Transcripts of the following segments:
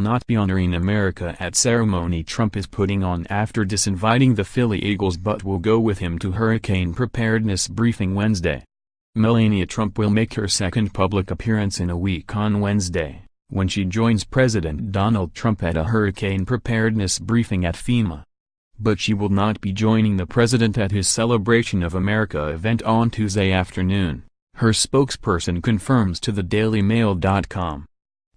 not be honoring America at ceremony Trump is putting on after disinviting the Philly Eagles but will go with him to hurricane preparedness briefing Wednesday. Melania Trump will make her second public appearance in a week on Wednesday, when she joins President Donald Trump at a hurricane preparedness briefing at FEMA. But she will not be joining the president at his Celebration of America event on Tuesday afternoon, her spokesperson confirms to thedailymail.com.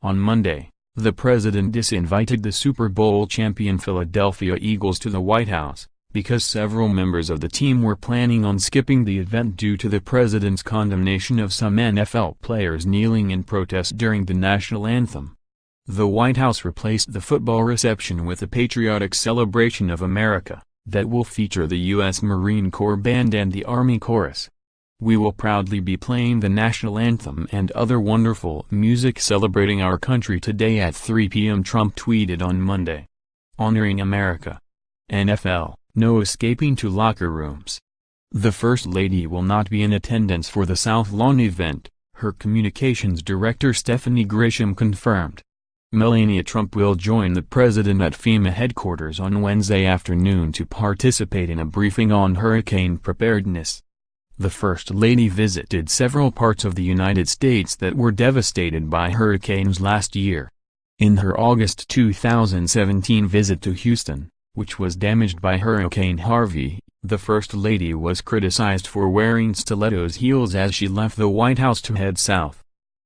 On Monday, the president disinvited the Super Bowl champion Philadelphia Eagles to the White House, because several members of the team were planning on skipping the event due to the president's condemnation of some NFL players kneeling in protest during the national anthem. The White House replaced the football reception with a patriotic celebration of America, that will feature the U.S. Marine Corps Band and the Army Chorus. We will proudly be playing the national anthem and other wonderful music celebrating our country today at 3 p.m. Trump tweeted on Monday. Honoring America. NFL, no escaping to locker rooms. The First Lady will not be in attendance for the South Lawn event, her communications director Stephanie Grisham confirmed. Melania Trump will join the president at FEMA headquarters on Wednesday afternoon to participate in a briefing on hurricane preparedness. The First Lady visited several parts of the United States that were devastated by hurricanes last year. In her August 2017 visit to Houston, which was damaged by Hurricane Harvey, the First Lady was criticized for wearing stilettos heels as she left the White House to head south.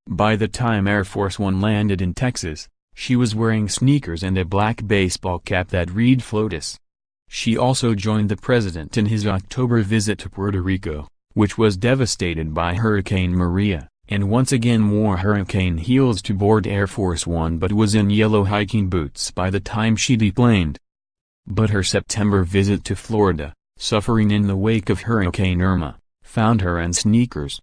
By the time Air Force One landed in Texas, she was wearing sneakers and a black baseball cap that read FLOTUS. She also joined the president in his October visit to Puerto Rico, which was devastated by Hurricane Maria, and once again wore hurricane heels to board Air Force One but was in yellow hiking boots by the time she deplaned. But her September visit to Florida, suffering in the wake of Hurricane Irma, found her in sneakers.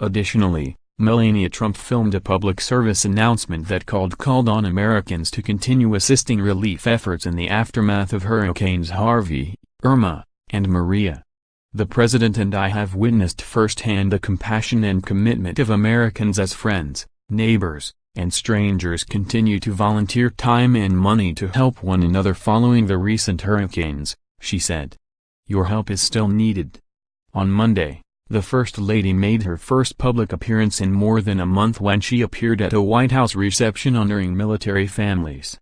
Additionally, Melania Trump filmed a public service announcement that called on Americans to continue assisting relief efforts in the aftermath of Hurricanes Harvey, Irma, and Maria. The President and I have witnessed firsthand the compassion and commitment of Americans as friends, neighbors, and strangers continue to volunteer time and money to help one another following the recent hurricanes, she said. Your help is still needed. On Monday, the First Lady made her first public appearance in more than a month when she appeared at a White House reception honoring military families.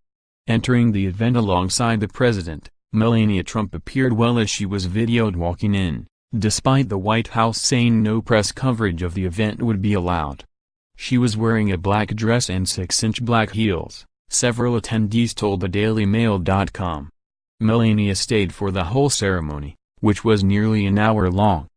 Entering the event alongside the president, Melania Trump appeared well as she was videoed walking in, despite the White House saying no press coverage of the event would be allowed. She was wearing a black dress and 6-inch black heels, several attendees told thedailymail.com. Melania stayed for the whole ceremony, which was nearly an hour long.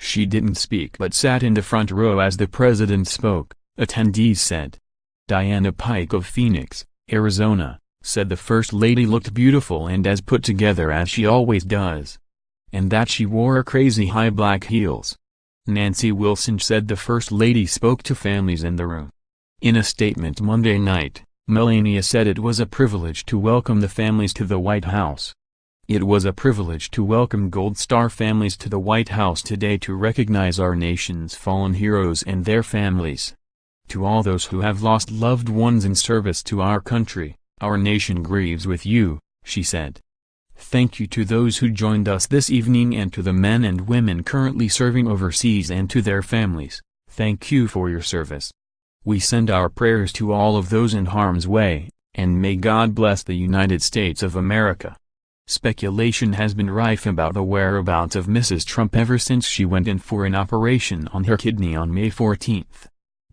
She didn't speak but sat in the front row as the president spoke, attendees said. Diana Pike of Phoenix, Arizona, said the First Lady looked beautiful and as put together as she always does. And that she wore crazy high black heels. Nancy Wilson said the First Lady spoke to families in the room. In a statement Monday night, Melania said it was a privilege to welcome the families to the White House. It was a privilege to welcome Gold Star families to the White House today to recognize our nation's fallen heroes and their families. To all those who have lost loved ones in service to our country, our nation grieves with you, she said. Thank you to those who joined us this evening and to the men and women currently serving overseas and to their families, thank you for your service. We send our prayers to all of those in harm's way, and may God bless the United States of America. Speculation has been rife about the whereabouts of Mrs. Trump ever since she went in for an operation on her kidney on May 14.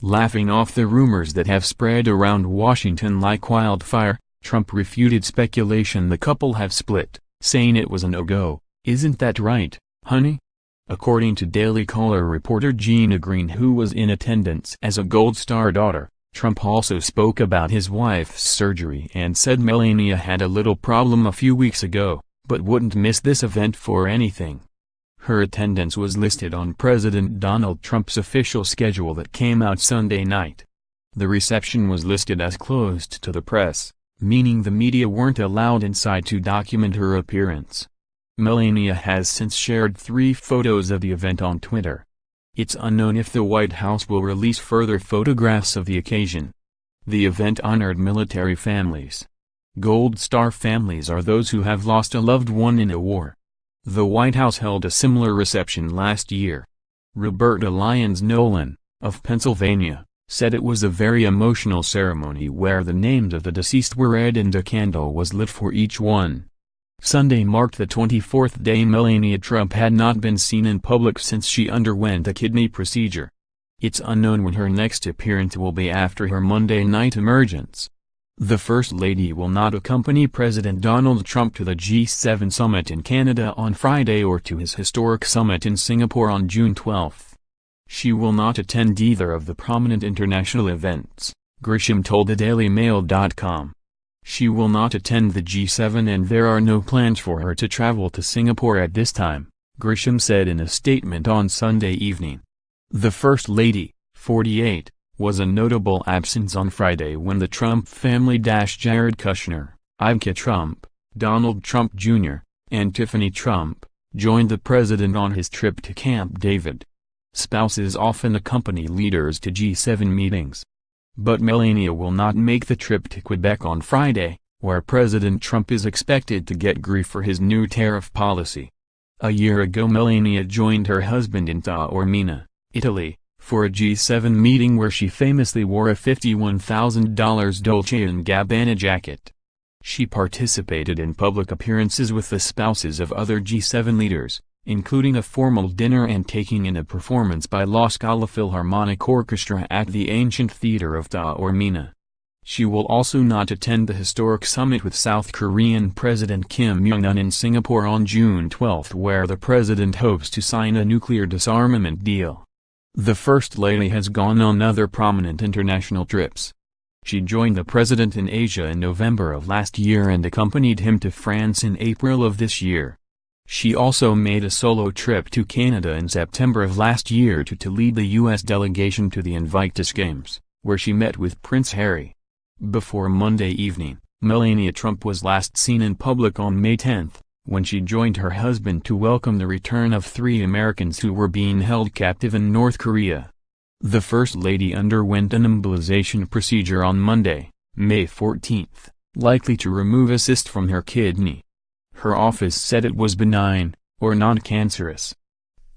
Laughing off the rumors that have spread around Washington like wildfire, Trump refuted speculation the couple have split, saying it was a no-go. Isn't that right, honey? According to Daily Caller reporter Gina Green, who was in attendance as a Gold Star daughter, Trump also spoke about his wife's surgery and said Melania had a little problem a few weeks ago, but wouldn't miss this event for anything. Her attendance was listed on President Donald Trump's official schedule that came out Sunday night. The reception was listed as closed to the press, meaning the media weren't allowed inside to document her appearance. Melania has since shared 3 photos of the event on Twitter. It's unknown if the White House will release further photographs of the occasion. The event honored military families. Gold Star families are those who have lost a loved one in a war. The White House held a similar reception last year. Roberta Lyons Nolan, of Pennsylvania, said it was a very emotional ceremony where the names of the deceased were read and a candle was lit for each one. Sunday marked the 24th day Melania Trump had not been seen in public since she underwent a kidney procedure. It's unknown when her next appearance will be after her Monday night emergence. The First Lady will not accompany President Donald Trump to the G7 summit in Canada on Friday or to his historic summit in Singapore on June 12. She will not attend either of the prominent international events, Grisham told thedailymail.com. She will not attend the G7 and there are no plans for her to travel to Singapore at this time, Grisham said in a statement on Sunday evening. The First Lady, 48, was a notable absence on Friday when the Trump family Jared Kushner, Ivanka Trump, Donald Trump Jr., and Tiffany Trump, joined the president on his trip to Camp David. Spouses often accompany leaders to G7 meetings. But Melania will not make the trip to Quebec on Friday, where President Trump is expected to get grief for his new tariff policy. A year ago Melania joined her husband in Taormina, Italy, for a G7 meeting where she famously wore a $51,000 Dolce & Gabbana jacket. She participated in public appearances with the spouses of other G7 leaders, including a formal dinner and taking in a performance by La Scala Philharmonic Orchestra at the ancient theater of Taormina. She will also not attend the historic summit with South Korean President Kim Jong-un in Singapore on June 12 where the president hopes to sign a nuclear disarmament deal. The First Lady has gone on other prominent international trips. She joined the president in Asia in November of last year and accompanied him to France in April of this year. She also made a solo trip to Canada in September of last year to lead the U.S. delegation to the Invictus Games, where she met with Prince Harry. Before Monday evening, Melania Trump was last seen in public on May 10, when she joined her husband to welcome the return of 3 Americans who were being held captive in North Korea. The First Lady underwent an embolization procedure on Monday, May 14, likely to remove a cyst from her kidney. Her office said it was benign, or non-cancerous.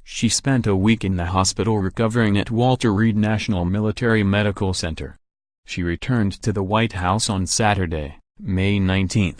She spent a week in the hospital recovering at Walter Reed National Military Medical Center. She returned to the White House on Saturday, May 19.